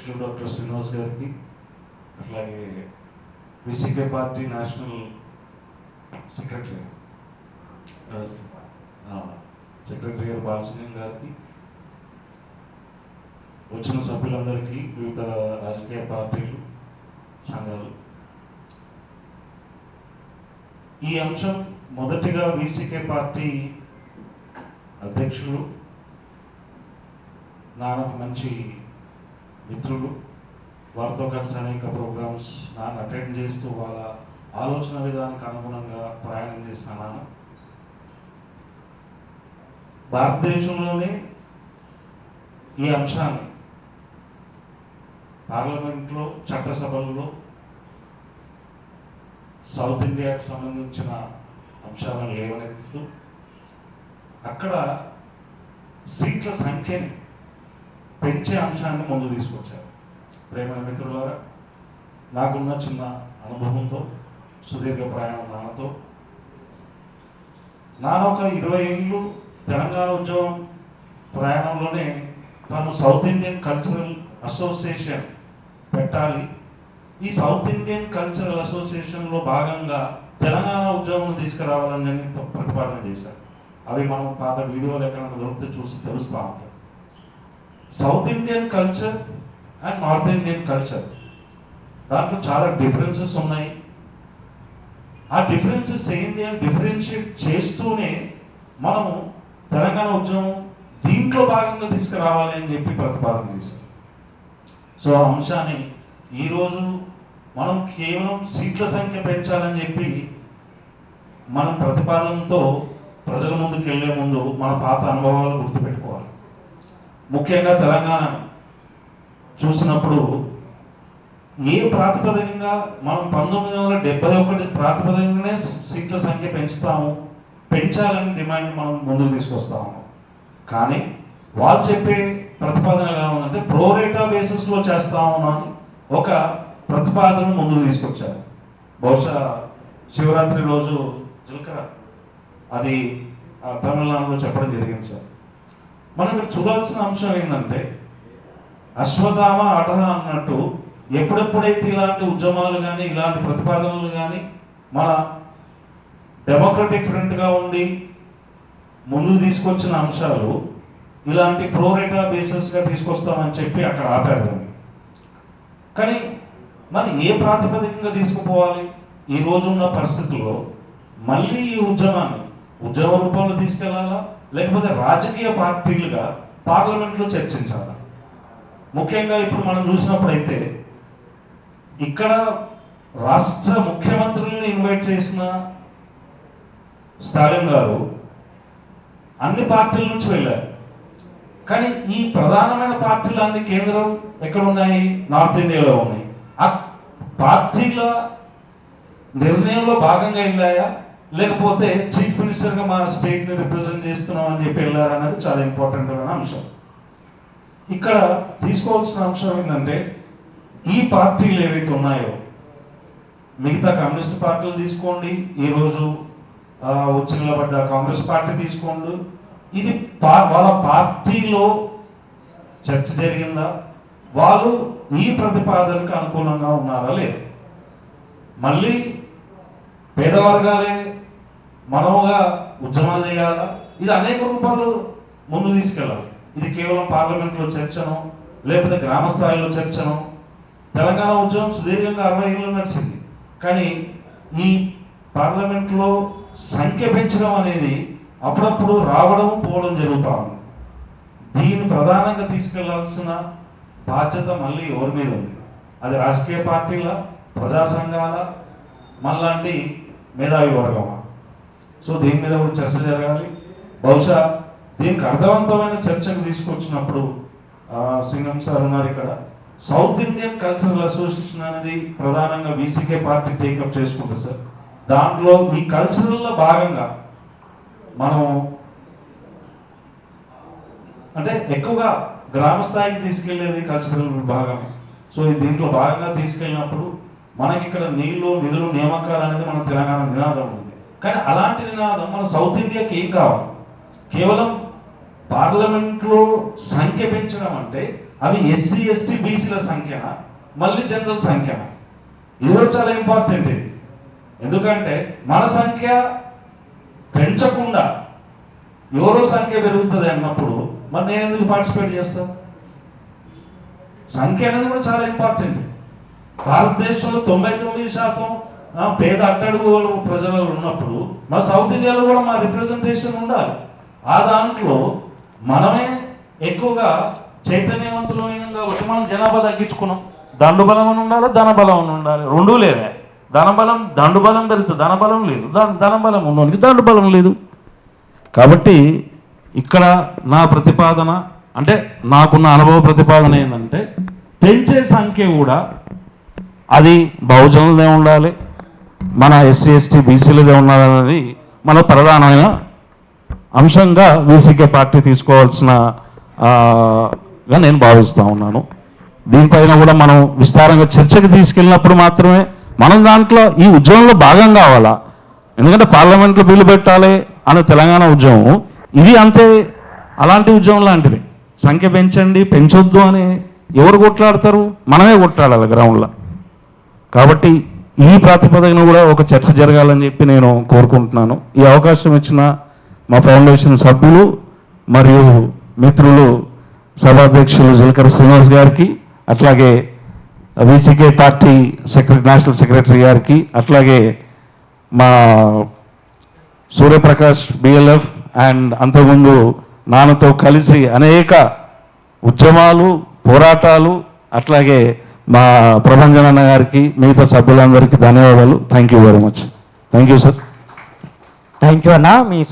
అధ్యక్షులు డాక్టర్ శ్రీనివాస్ గారికి, అట్లాగే విసికే పార్టీ నేషనల్ సెక్రటరీ గారు బాలసింగం గారికి, వచ్చిన సభ్యులందరికీ, వివిధ రాజకీయ పార్టీలు, సంఘాలు. ఈ అంశం మొదటిగా విసికే పార్టీ అధ్యక్షులు, నాకు మంచి మిత్రులు, వారితో కలిసి అనేక ప్రోగ్రామ్స్ నాన్న అటెండ్ చేస్తూ వాళ్ళ ఆలోచన విధానానికి అనుగుణంగా ప్రయాణం చేసిన నాన్న భారతదేశంలోనే ఈ అంశాన్ని పార్లమెంట్లో, చట్టసభల్లో సౌత్ ఇండియాకు సంబంధించిన అంశాలను లేవనెత్తుతూ అక్కడ సీట్ల సంఖ్యని పెంచే అంశాన్ని ముందు తీసుకొచ్చారు. ప్రేమ మిత్రులారా, నాకున్న చిన్న అనుభవంతో, సుదీర్ఘ ప్రయాణం నాన్న ఒక 20 ఏళ్ళు తెలంగాణ ఉద్యమం ప్రయాణంలోనే తాను సౌత్ ఇండియన్ కల్చరల్ అసోసియేషన్ పెట్టాలి, ఈ సౌత్ ఇండియన్ కల్చరల్ అసోసియేషన్లో భాగంగా తెలంగాణ ఉద్యమం తీసుకురావాలని ప్రతిపాదన చేశారు. అవి మనం పాత వీడియోలు ఎక్కడైనా దొరికితే చూసి తెలుస్తూ ఉంటాం. South Indian culture and north Indian culture, దాంట్లో చాలా డిఫరెన్సెస్ ఉన్నాయి. ఆ డిఫరెన్సెస్ ఏంటి అని డిఫరెన్షియేట్ చేస్తూనే మనము తెలంగాణ ఉద్యమం దీంట్లో భాగంగా తీసుకురావాలి అని చెప్పి ప్రతిపాదన చేశాం. సో ఆ అంశాన్ని ఈరోజు మనం కేవలం సీట్ల సంఖ్య పెంచాలని చెప్పి మనం ప్రతిపాదనతో ప్రజల ముందుకు వెళ్ళే ముందు మన పాత అనుభవాలు గుర్తుపెట్టుకోవాలి. ముఖ్యంగా తెలంగాణను చూసినప్పుడు ఏ ప్రాతిపదికగా మనం 1971 ప్రాతిపదికనే సీట్ల సంఖ్య పెంచాలని డిమాండ్ మనం ముందుకు తీసుకొస్తాము. కానీ వాళ్ళు చెప్పే ప్రతిపాదన ఎలా ఉందంటే ప్రోరేటా బేసిస్లో చేస్తాము అని ఒక ప్రతిపాదన ముందుకు తీసుకొచ్చారు. బహుశా శివరాత్రి రోజు జీలకర్ర అది తమిళనాడులో చెప్పడం జరిగింది సార్. మనం ఇక్కడ చూడాల్సిన అంశం ఏంటంటే అశ్వత్థామ అటహ అన్నట్టు ఎప్పుడెప్పుడైతే ఇలాంటి ఉద్యమాలు కానీ ఇలాంటి ప్రతిపాదనలు కానీ మన డెమోక్రటిక్ ఫ్రంట్గా ఉండి ముందుకు తీసుకొచ్చిన అంశాలు ఇలాంటి ప్రోరేటా బేసిస్గా తీసుకొస్తామని చెప్పి అక్కడ ఆపారు. కానీ మరి ఏ ప్రాతిపదికంగా తీసుకుపోవాలి? ఈ రోజున్న పరిస్థితుల్లో మళ్ళీ ఈ ఉద్యమాన్ని ఉద్యమ రూపంలో తీసుకెళ్లాలా, లేకపోతే రాజకీయ పార్టీలుగా పార్లమెంట్లో చర్చించాలా? ముఖ్యంగా ఇప్పుడు మనం చూసినప్పుడైతే ఇక్కడ రాష్ట్ర ముఖ్యమంత్రులను ఇన్వైట్ చేసిన స్టాలిన్ గారు అన్ని పార్టీల నుంచి వెళ్ళారు. కానీ ఈ ప్రధానమైన పార్టీలన్నీ కేంద్రం ఎక్కడ ఉన్నాయి? నార్త్ ఇండియాలో ఉన్నాయి. ఆ పార్టీల నిర్ణయంలో భాగంగా వెళ్ళాయా, లేకపోతే చీఫ్ మినిస్టర్గా మా స్టేట్ని రిప్రజెంట్ చేస్తున్నాం అని చెప్పి వెళ్ళారు అనేది చాలా ఇంపార్టెంట్ అయిన అంశం. ఇక్కడ తీసుకోవాల్సిన అంశం ఏంటంటే ఈ పార్టీలు ఏవైతే ఉన్నాయో, మిగతా కమ్యూనిస్ట్ పార్టీలు తీసుకోండి, ఈరోజు వచ్చి నిలబడ్డ కాంగ్రెస్ పార్టీ తీసుకోండి, ఇది వాళ్ళ పార్టీలో చర్చ జరిగిందా, వాళ్ళు ఈ ప్రతిపాదనకు అనుకూలంగా ఉన్నారా లేదు? మళ్ళీ పేదవర్గాలే మనముగా ఉద్యమాలు చేయాలా? ఇది అనేక రూపాలు ముందు తీసుకెళ్ళాలి. ఇది కేవలం పార్లమెంట్లో చర్చను, లేకపోతే గ్రామ స్థాయిలో చర్చను. తెలంగాణ ఉద్యమం సుదీర్ఘంగా 60 ఏళ్ళు నడిచింది. కానీ ఈ పార్లమెంట్లో సంఖ్య పెంచడం అనేది అప్పుడప్పుడు రావడం పోవడం జరుగుతూ ఉంది. దీన్ని ప్రధానంగా తీసుకెళ్లాల్సిన బాధ్యత మళ్ళీ ఎవరి మీద ఉంది? అది రాజకీయ పార్టీల, ప్రజా సంఘాల, మనలాంటి మేధావి వర్గమా? సో దీని మీద కూడా చర్చ జరగాలి. బహుశా దీనికి అర్థవంతమైన చర్చకు తీసుకొచ్చినప్పుడు సింగం సార్ ఉన్నారు ఇక్కడ, సౌత్ ఇండియన్ కల్చరల్ అసోసియేషన్ అనేది ప్రధానంగా విసికే పార్టీ టేకప్ చేసుకుంటుంది సార్. దాంట్లో ఈ కల్చరల్లో భాగంగా మనం అంటే ఎక్కువగా గ్రామ స్థాయికి తీసుకెళ్లేది కల్చరల్ విభాగం. సో దీంట్లో భాగంగా తీసుకెళ్ళినప్పుడు మనకి ఇక్కడ నీళ్లు, నిధులు, నియామకాలు అనేది మన తెలంగాణ నినాదం ఉంది. కానీ అలాంటి నినాదం మన సౌత్ ఇండియాకి ఏం కావాలి? కేవలం పార్లమెంట్లో సంఖ్య పెంచడం అంటే అవి ఎస్సీ ఎస్టీ బీసీల సంఖ్యన, మళ్ళీ జనరల్ సంఖ్యన? ఇది కూడా చాలా ఇంపార్టెంట్. ఇది ఎందుకంటే మన సంఖ్య పెంచకుండా ఎవరో సంఖ్య పెరుగుతుంది అన్నప్పుడు మరి నేను ఎందుకు పార్టిసిపేట్ చేస్తాను? సంఖ్య అనేది కూడా చాలా ఇంపార్టెంట్. భారతదేశంలో 99% పేద అట్టడుగు ప్రజలు ఉన్నప్పుడు మా సౌత్ ఇండియాలో కూడా మా రిప్రజెంటేషన్ ఉండాలి. ఆ దాంట్లో మనమే ఎక్కువగా చైతన్యవంతులమైన కాబట్టి మనం జనాభా తగ్గించుకున్నాం. దండుబలం అని ఉండాలి, ధనబలం అని ఉండాలి. రెండూ లేదే. దండుబలం పెరుగుతుంది, ధనబలం లేదు. ధనబలం ఉన్నోనికి దండుబలం లేదు. కాబట్టి ఇక్కడ నా ప్రతిపాదన అంటే నాకున్న అనుభవ ప్రతిపాదన ఏంటంటే పెంచే సంఖ్య కూడా అది బహుజనులదే ఉండాలి, మన ఎస్సీ ఎస్టీ బీసీలదే ఉండాలనేది మన ప్రధానమైన అంశంగా వీసీకే పార్టీ తీసుకోవాల్సిన గా నేను భావిస్తూ ఉన్నాను. దీనిపైన కూడా మనం విస్తారంగా చర్చకు తీసుకెళ్ళినప్పుడు మాత్రమే మనం దాంట్లో ఈ ఉద్యమంలో భాగం కావాలా. ఎందుకంటే పార్లమెంట్లో బిల్లు పెట్టాలి అనే తెలంగాణ ఉద్యమం ఇది అంతే, అలాంటి ఉద్యమం లాంటిది. సంఖ్య పెంచండి పెంచొద్దు అని ఎవరు కొట్లాడతారు? మనమే కొట్లాడాలి గ్రౌండ్లో. కాబట్టి ఈ ప్రాతిపదికన కూడా ఒక చర్చ జరగాలని చెప్పి నేను కోరుకుంటున్నాను. ఈ అవకాశం ఇచ్చిన మా ఫౌండేషన్ సభ్యులు మరియు మిత్రులు సభాధ్యక్షులు జీలకర్ర శ్రీనివాస్ గారికి, అట్లాగే వీసీకే పార్టీ నేషనల్ సెక్రటరీ గారికి, అట్లాగే మా సూర్యప్రకాష్ బిఎల్ఎఫ్ అండ్ అంతకుముందు నాన్నతో కలిసి అనేక ఉద్యమాలు పోరాటాలు, అట్లాగే మా ప్రభంజన్ అన్న గారికి, మిగతా సభ్యులందరికీ ధన్యవాదాలు. Thank you very much. Thank you sir. Thank you అన్న. మీ